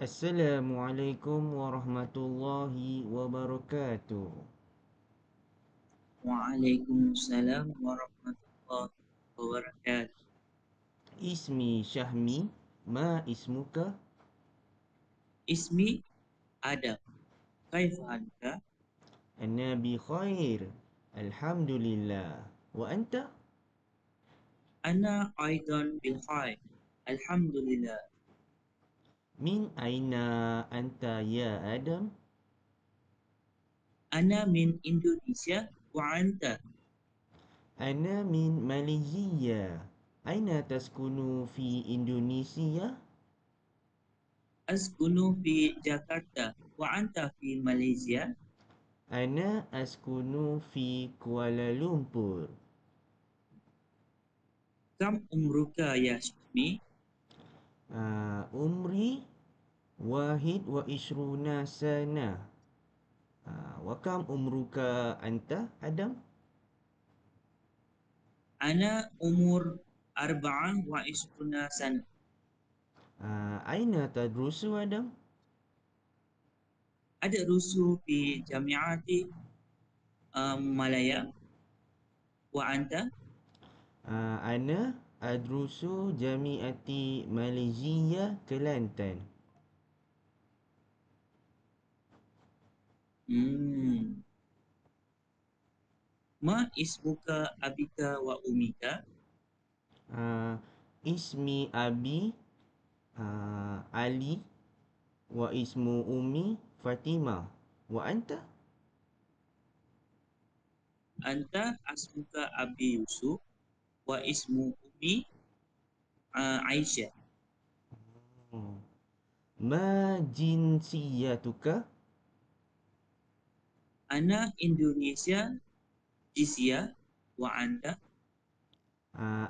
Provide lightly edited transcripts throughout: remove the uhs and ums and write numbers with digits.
Assalamualaikum warahmatullahi wabarakatuh. Waalaikumsalam warahmatullahi wabarakatuh. Ismi Syahmi, ma ismuka? Ismi Adam. Kaifa anta? Ana bi khair. Alhamdulillah. Wa anta? Ana aidan bil khair. Alhamdulillah. Min aina anta ya Adam? Ana min Indonesia wa anta? Ana min Malaysia. Aina taskunu fi Indonesia? Askunu fi Jakarta wa anta fi Malaysia. Ana askunu fi Kuala Lumpur. Kam umruka ya Syahmi? Umri wahid wa ishruna sana. Wa kam umruka anta Adam? Ana umur arba'ah wa ishruna sana. Aina tadrusu Adam? Ada rusu fi Jamiati Malaya wa anta? Ana adrusu jamiati Malaysia Kelantan. Hmm. Ma ismuka abika wa umika? Ismi abi Ali wa ismu ummi Fatimah. Wa anta? Anta asmuka abi Yusuf wa ismu ummi Aisyah. Hmm. Ma jinsiyatuka? Ana Indonesia Jizya wa anta?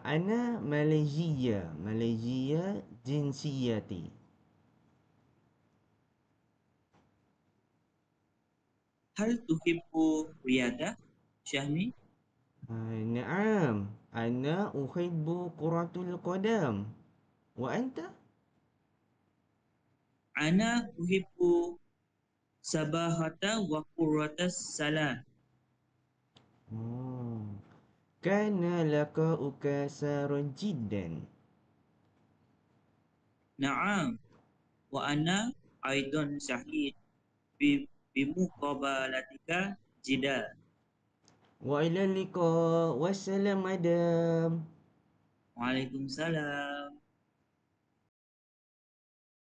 Ana Malaysia jinsiyati. Hal tuhibbu riyada Syahmi? نعم أنا أحب كرة القدم وأنت؟ Ana uhibbu sabahata wa qurratas salah. كان لقاؤك سارا جدا. Naam wa ana aidan syahid bimuqabalatika jidal. وإلى اللقاء والسلام مدام. Waalaikumsalam.